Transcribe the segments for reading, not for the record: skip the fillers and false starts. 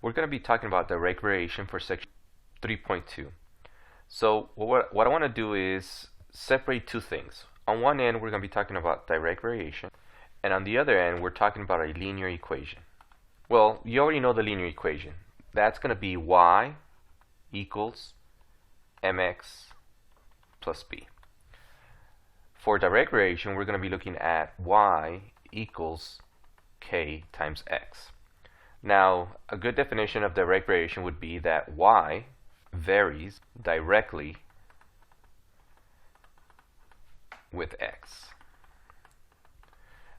We're going to be talking about direct variation for section 3.2. So what I want to do is separate two things. On one end, we're going to be talking about direct variation, and on the other end, we're talking about a linear equation. Well, you already know the linear equation. That's going to be y equals mx plus b. For direct variation, we're going to be looking at y equals k times x. Now, a good definition of direct variation would be that y varies directly with x.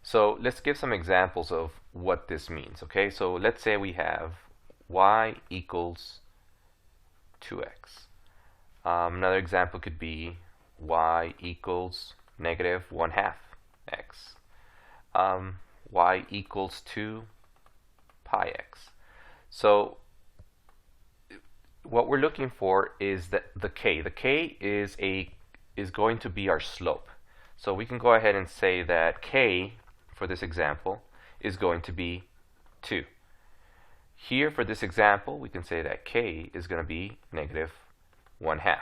So let's give some examples of what this means. Okay, so let's say we have y equals 2x. Another example could be y equals negative 1/2 x. Y equals 2 pi x. So what we're looking for is that the k. The k is going to be our slope. So we can go ahead and say that k for this example is going to be 2. Here for this example, we can say that k is going to be negative 1/2.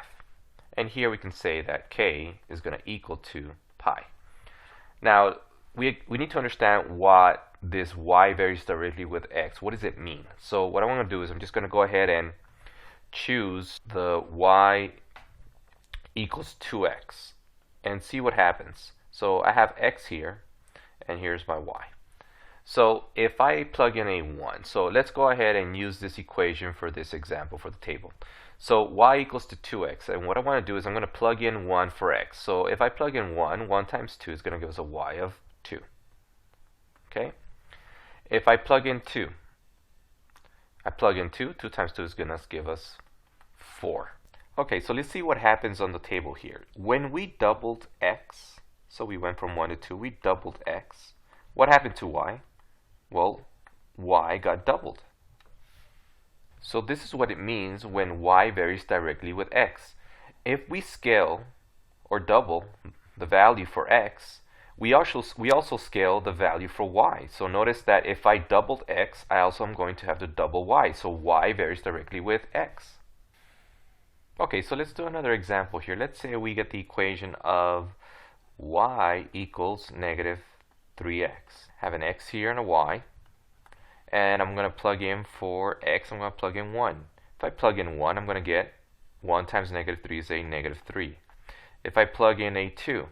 And here we can say that k is going to equal 2 pi. Now, we need to understand what this y varies directly with x. What does it mean? So what I want to do is I'm just going to go ahead and choose the y equals 2x and see what happens. So I have x here, and here's my y. So if I plug in a 1, so let's go ahead and use this equation for this example for the table. So y equals to 2x, and what I want to do is I'm going to plug in 1 for x. So if I plug in 1 times 2 is going to give us a y of 2. Okay? If I plug in 2, I plug in 2 times 2 is going to give us 4. Okay, so let's see what happens on the table here. When we doubled x, so we went from 1 to 2, we doubled x. What happened to y? Well, y got doubled. So this is what it means when y varies directly with x. If we scale or double the value for x, we also scale the value for y. So notice that if I doubled x, I also am going to have to double y. So y varies directly with x. Okay, so let's do another example here. Let's say we get the equation of y equals negative 3x. Have an x here and a y. And I'm going to plug in for x, I'm going to plug in 1. If I plug in 1, I'm going to get 1 times negative 3 is a negative 3. If I plug in a 2,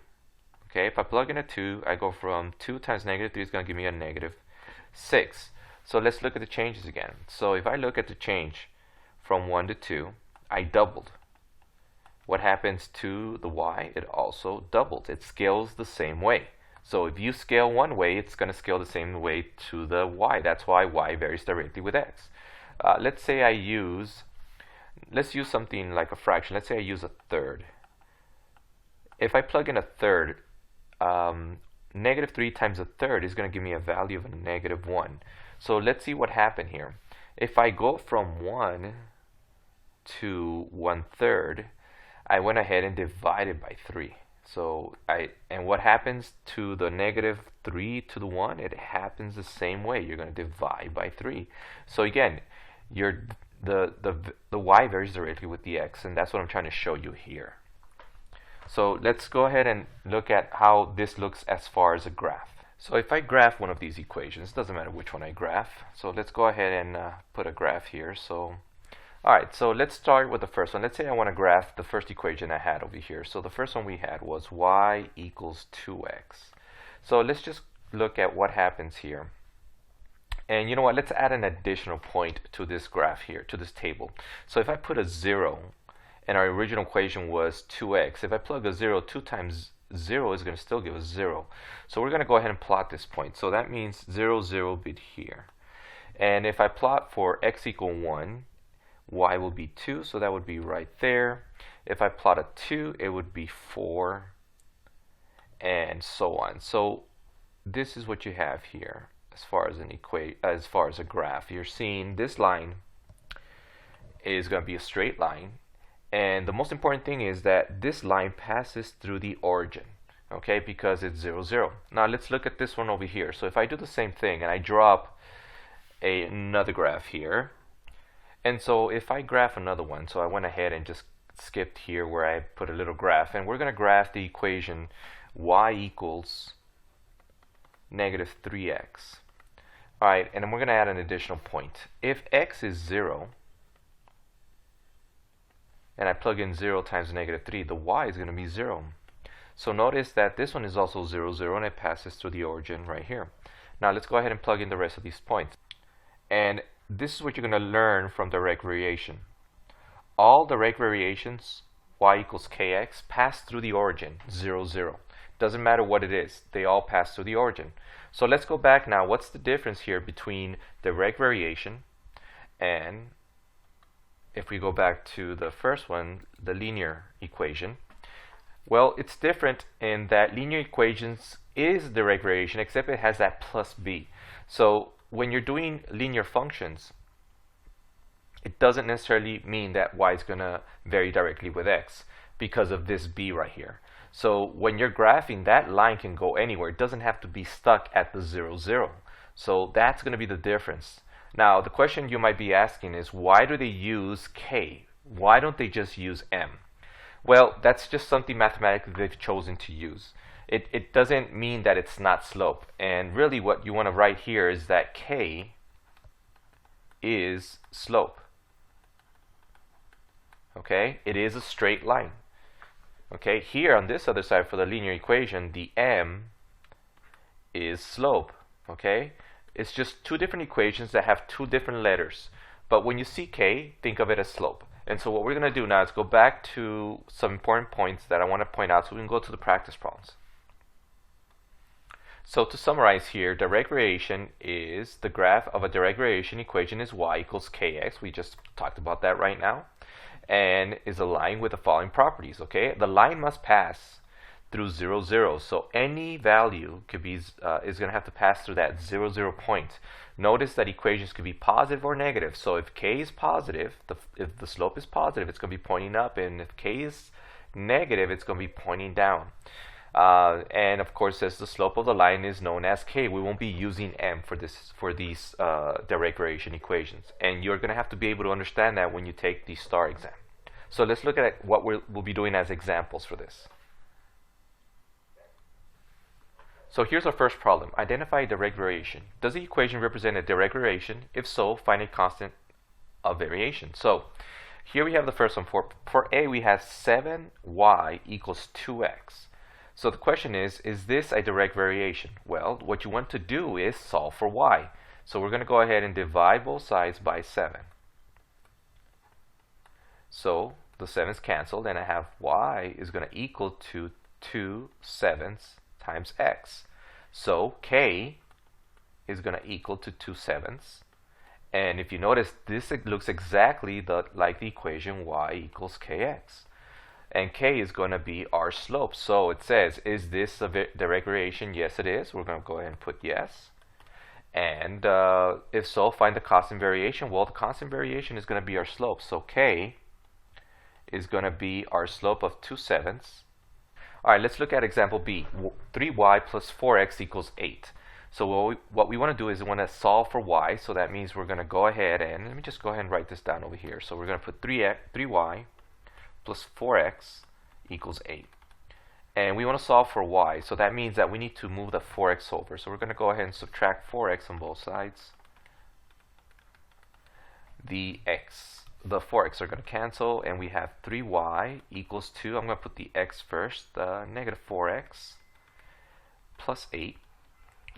okay, if I plug in a 2, I go from 2 times negative 3 is going to give me a negative 6. So let's look at the changes again. So if I look at the change from 1 to 2, I doubled. What happens to the y? It also doubled. It scales the same way. So if you scale one way, it's going to scale the same way to the y. That's why y varies directly with x. Let's use something like a fraction. Let's say I use a third. If I plug in a third, negative 3 times a third is going to give me a value of a negative 1. So let's see what happened here. If I go from 1 to 1/3, I went ahead and divided by 3. So and what happens to the negative 3 to the 1? It happens the same way. You're going to divide by 3. So again, the y varies directly with the x, and that's what I'm trying to show you here. So let's go ahead and look at how this looks as far as a graph. So if I graph one of these equations, it doesn't matter which one I graph. So let's go ahead and put a graph here. So alright, so let's start with the first one. Let's say I want to graph the first equation I had over here. So the first one we had was y equals 2x. So let's just look at what happens here. And you know what, let's add an additional point to this graph here, to this table. So if I put a 0, and our original equation was 2x, if I plug a 0, 2 times 0 is going to still give us 0. So we're going to go ahead and plot this point. So that means 0, 0 bit here. And if I plot for x equal 1, y will be 2, so that would be right there. If I plot a 2, it would be 4, and so on. So this is what you have here as far as a graph. You're seeing this line is going to be a straight line, and the most important thing is that this line passes through the origin, okay, because it's 0, 0. Now let's look at this one over here. So if I do the same thing and I draw up another graph here, And so if I graph another one, so I went ahead and just skipped here where I put a little graph, and we're going to graph the equation y equals negative 3x. All right, and then we're going to add an additional point. If x is 0, and I plug in 0 times negative 3, the y is going to be 0. So notice that this one is also 0, 0, and it passes through the origin right here. Now let's go ahead and plug in the rest of these points. And this is what you're going to learn from direct variation. All direct variations, y equals kx, pass through the origin, 0, 0. Doesn't matter what it is, they all pass through the origin. So let's go back now. What's the difference here between direct variation and, if we go back to the first one, the linear equation? Well, it's different in that linear equations is direct variation, except it has that plus b. So when you're doing linear functions, it doesn't necessarily mean that y is going to vary directly with x because of this b right here. So when you're graphing, that line can go anywhere. It doesn't have to be stuck at the 0, 0. So that's going to be the difference. Now, the question you might be asking is, why do they use k? Why don't they just use m? Well, that's just something mathematically they've chosen to use. It doesn't mean that it's not slope. And really what you want to write here is that k is slope. Okay, it is a straight line. Okay, here on this other side for the linear equation, the m is slope. Okay, it's just two different equations that have two different letters. But when you see k, think of it as slope. And so what we're going to do now is go back to some important points that I want to point out so we can go to the practice problems. So to summarize here, direct variation is the graph of a direct variation equation is y equals kx. We just talked about that right now. And is aligned with the following properties. Okay, the line must pass through 0, 0. So any value could be is going to have to pass through that 0, 0 point. Notice that equations could be positive or negative. So if k is positive, if the slope is positive, it's going to be pointing up, and if k is negative, it's going to be pointing down. And of course, as the slope of the line is known as k, we won't be using m for these direct variation equations. And you're going to have to be able to understand that when you take the STAR exam. So let's look at what we'll be doing as examples for this. So here's our first problem. Identify a direct variation. Does the equation represent a direct variation? If so, find a constant of variation. So here we have the first one. For a, we have 7y equals 2x. So the question is this a direct variation? Well, what you want to do is solve for y. So we're going to go ahead and divide both sides by 7. So the 7's canceled, and I have y is going to equal to 2 7ths times x. So k is going to equal to 2 7ths. And if you notice, this looks exactly like the equation y equals kx. And k is going to be our slope. So it says, is this a direct variation? Yes, it is. We're going to go ahead and put yes. And if so, find the constant variation. Well, the constant variation is going to be our slope. So k is going to be our slope of 2 7ths. All right, let's look at example B. 3y plus 4x equals 8. So what we want to do is we want to solve for y. So that means we're going to go ahead and, let me just go ahead and write this down over here. So we're going to put 3y plus 4x equals 8. And we want to solve for y. So that means that we need to move the 4x over. So we're going to go ahead and subtract 4x on both sides. The 4x are going to cancel, and we have 3y equals 2. I'm going to put the x first, negative 4x plus 8.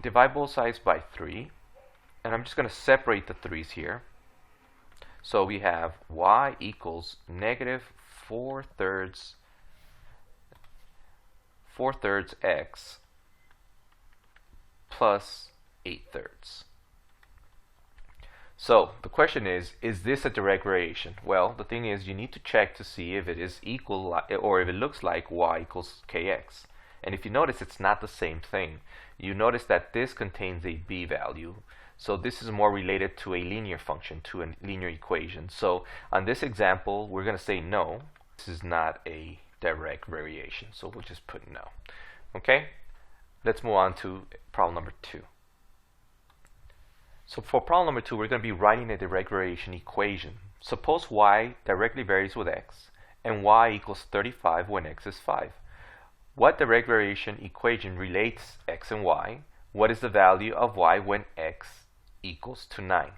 Divide both sides by 3. And I'm just going to separate the 3's here. So we have y equals negative 4 thirds x plus 8 thirds. So the question is this a direct variation? Well, the thing is, you need to check to see if it is equal or if it looks like y equals kx. And if you notice, it's not the same thing. You notice that this contains a b value. So this is more related to a linear function, to a linear equation. So on this example, we're going to say no. This is not a direct variation. So we'll just put no. Okay? Let's move on to problem number 2. So for problem number 2, we're going to be writing a direct variation equation. Suppose y directly varies with x and y equals 35 when x is 5. What direct variation equation relates x and y? What is the value of y when x equals to 9?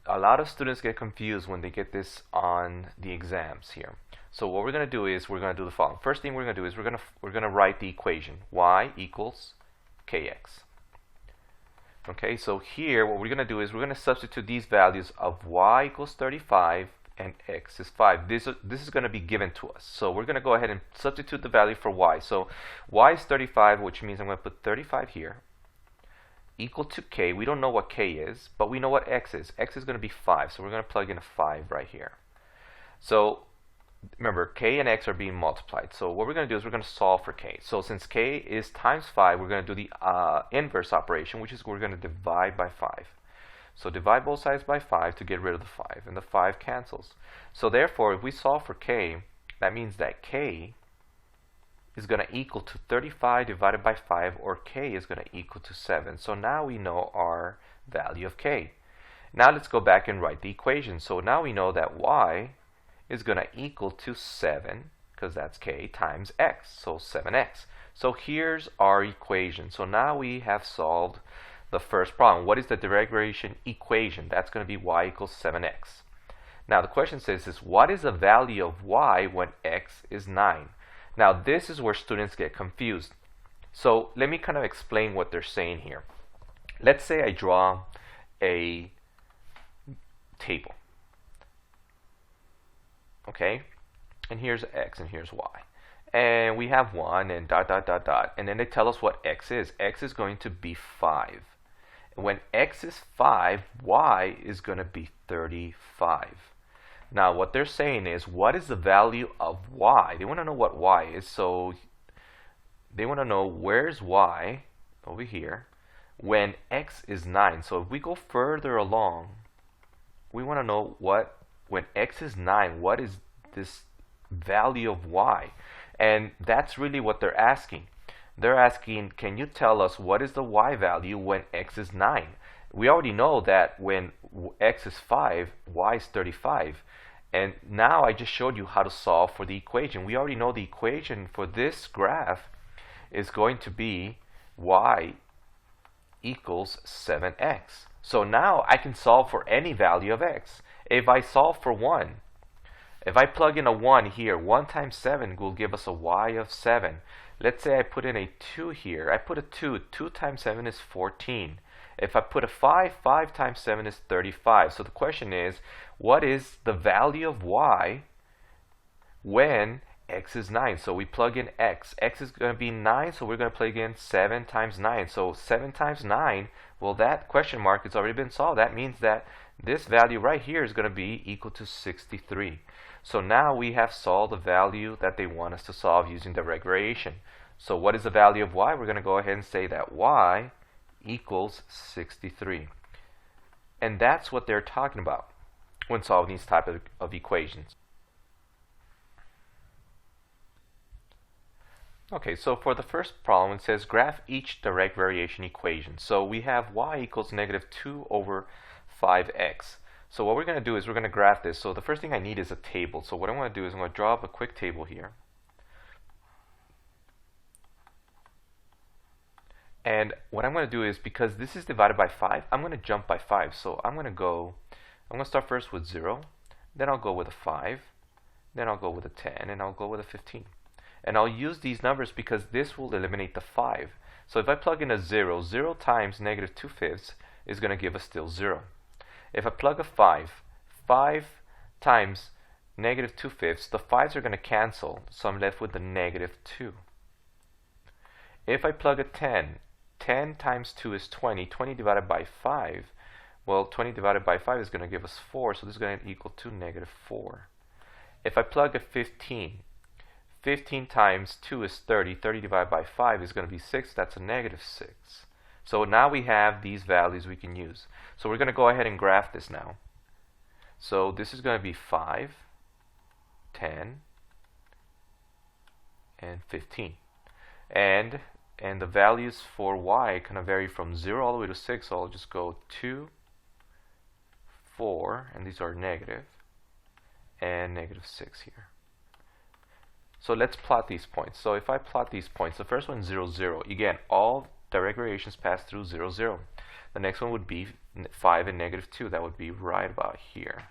A lot of students get confused when they get this on the exams here. So what we're going to do is we're going to do the following. First thing we're going to do is we're going to write the equation y equals kx. Okay, so here what we're going to do is we're going to substitute these values of y equals 35 and x is 5. This is going to be given to us. So we're going to go ahead and substitute the value for y. So y is 35, which means I'm going to put 35 here, equal to k. We don't know what k is, but we know what x is. X is going to be 5, so we're going to plug in a 5 right here. So remember, k and x are being multiplied. So what we're going to do is we're going to solve for k. So since k is times 5, we're going to do the inverse operation, which is we're going to divide by 5. So divide both sides by 5 to get rid of the 5, and the 5 cancels. So therefore, if we solve for k, that means that k is going to equal to 35 divided by 5, or k is going to equal to 7. So now we know our value of k. Now let's go back and write the equation. So now we know that y is going to equal to 7, because that's k, times x, so 7x. So here's our equation. So now we have solved the first problem. What is the direct variation equation? That's going to be y equals 7x. Now the question says what is the value of y when x is 9? Now this is where students get confused. So let me kind of explain what they're saying here. Let's say I draw a table. Okay, and here's x and here's y, and we have 1 and dot dot dot dot, and then they tell us what x is. X is going to be 5. When x is 5, y is going to be 35. Now what they're saying is, what is the value of y? They want to know what y is, so they want to know where's y over here when x is 9. So if we go further along, we want to know what when x is 9, what is this value of y? And that's really what they're asking. They're asking, can you tell us what is the y value when x is 9? We already know that when x is 5, y is 35. And now I just showed you how to solve for the equation. We already know the equation for this graph is going to be y equals 7x. So now I can solve for any value of x. If I solve for 1, if I plug in a 1 here, 1 times 7 will give us a y of 7. Let's say I put in a 2 here. I put a 2. 2 times 7 is 14. If I put a 5, 5 times 7 is 35. So the question is, what is the value of y when x is 9? So we plug in x. X is going to be 9, so we're going to plug in 7 times 9. So 7 times 9, well, that question mark has already been solved. That means that this value right here is going to be equal to 63. So now we have solved the value that they want us to solve using direct variation. So what is the value of y? We're going to go ahead and say that y equals 63. And that's what they're talking about when solving these type of equations. Okay, so for the first problem, it says graph each direct variation equation. So we have y equals negative 2 over 5x. So what we're going to do is we're going to graph this. So the first thing I need is a table. So what I want to do is I'm going to draw up a quick table here. And what I'm going to do is, because this is divided by 5, I'm going to jump by 5. So I'm going to start first with 0, then I'll go with a 5, then I'll go with a 10, and I'll go with a 15. And I'll use these numbers because this will eliminate the 5. So if I plug in a 0, 0 times negative 2/5 is going to give us still 0. If I plug a 5, 5 times negative 2/5, the 5s are going to cancel, so I'm left with the negative 2. If I plug a 10, 10 times 2 is 20. 20 divided by 5, well, 20 divided by 5 is going to give us 4, so this is going to equal to negative 4. If I plug a 15, 15 times 2 is 30. 30 divided by 5 is going to be 6. That's a negative 6. So now we have these values we can use. So we're going to go ahead and graph this now. So this is going to be 5, 10, and 15. And the values for y kind of vary from 0 all the way to 6. So I'll just go 2, 4, and these are negative, and negative 6 here. So let's plot these points. So if I plot these points, the first one 0, 0. Again, all direct variations pass through 0, 0. The next one would be 5 and negative 2. That would be right about here.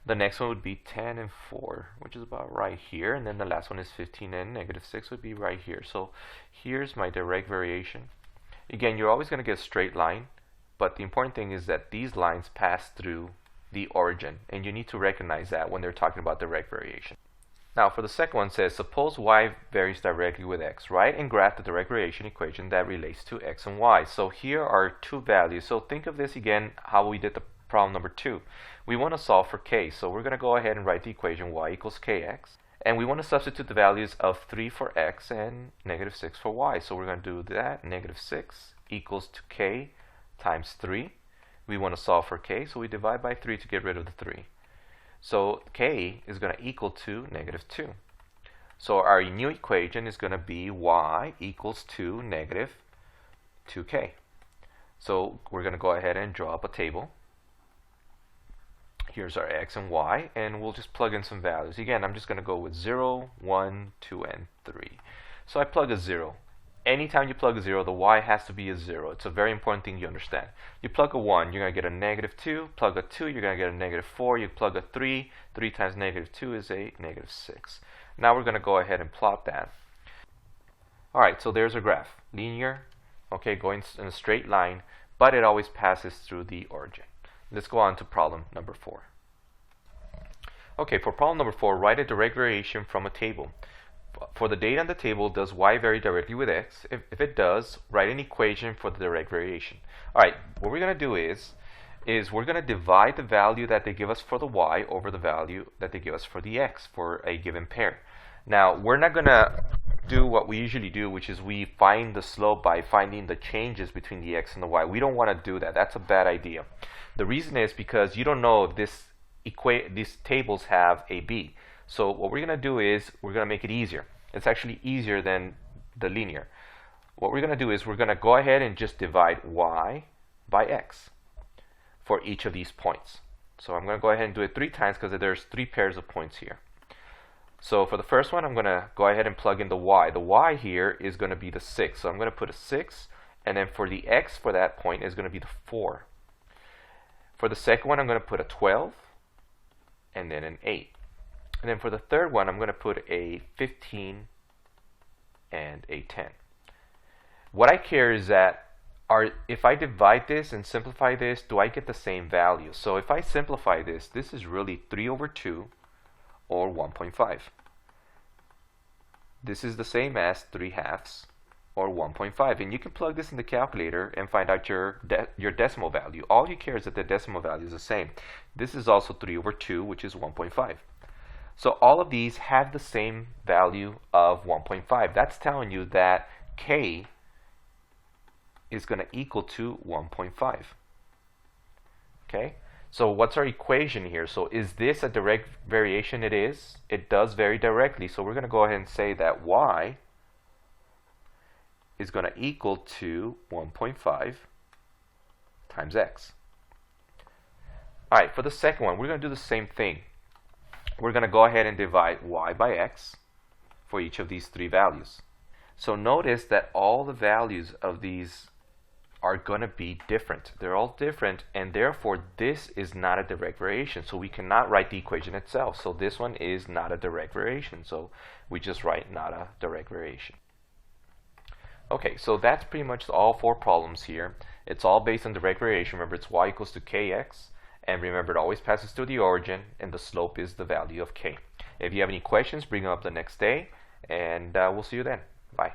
The next one would be 10 and 4, which is about right here. And then the last one is 15 and negative 6 would be right here. So here's my direct variation. Again, you're always going to get a straight line, but the important thing is that these lines pass through the origin, and you need to recognize that when they're talking about direct variation. Now for the second one, it says suppose y varies directly with x. Write and graph the direct variation equation that relates to x and y. So here are two values. So think of this again how we did the problem number 2. We want to solve for k. So we're going to go ahead and write the equation y equals kx. And we want to substitute the values of 3 for x and negative 6 for y. So we're going to do that. Negative 6 equals to k times 3. We want to solve for k, so we divide by 3 to get rid of the 3. So k is going to equal to negative 2. So our new equation is going to be y equals to negative 2k. So we're going to go ahead and draw up a table. Here's our x and y, and we'll just plug in some values. Again, I'm just going to go with 0, 1, 2, and 3. So I plug a 0. Anytime you plug a 0, the y has to be a 0. It's a very important thing you understand. You plug a 1, you're going to get a negative 2. Plug a 2, you're going to get a negative 4. You plug a 3. 3 times negative 2 is a negative 6. Now we're going to go ahead and plot that. Alright, so there's a graph. Linear, okay, going in a straight line, but it always passes through the origin. Let's go on to problem number 4. Okay, for problem number 4, write a direct variation from a table. For the data on the table, does y vary directly with x? If it does, write an equation for the direct variation. Alright, what we're going to do is we're going to divide the value that they give us for the y over the value that they give us for the x for a given pair. Now, we're not going to do what we usually do, which is we find the slope by finding the changes between the x and the y. We don't want to do that. That's a bad idea. The reason is because you don't know if these tables have a b. So what we're going to do is we're going to make it easier. It's actually easier than the linear. What we're going to do is we're going to go ahead and just divide y by x for each of these points. So I'm going to go ahead and do it 3 times because there's 3 pairs of points here. So for the first one, I'm going to go ahead and plug in the y. The y here is going to be the 6. So I'm going to put a 6, and then for the x for that point is going to be the 4. For the second one, I'm going to put a 12, and then an 8. And then for the third one, I'm going to put a 15 and a 10. What I care is that if I divide this and simplify this, do I get the same value? So if I simplify this, this is really 3 over 2 or 1.5. This is the same as 3 halves or 1.5. And you can plug this in the calculator and find out your decimal value. All you care is that the decimal value is the same. This is also 3 over 2, which is 1.5. So all of these have the same value of 1.5. That's telling you that k is going to equal to 1.5. Okay? So what's our equation here? So is this a direct variation? It is. It does vary directly. So we're going to go ahead and say that y is going to equal to 1.5 times x. Alright, for the second one, we're going to do the same thing. We're going to go ahead and divide y by x for each of these 3 values. So notice that all the values of these are going to be different. They're all different, and therefore this is not a direct variation. So we cannot write the equation itself. So this one is not a direct variation. So we just write not a direct variation. Okay, so that's pretty much all 4 problems here. It's all based on direct variation. Remember, it's y equals to kx. And remember, it always passes through the origin, and the slope is the value of k. If you have any questions, bring them up the next day, and we'll see you then. Bye.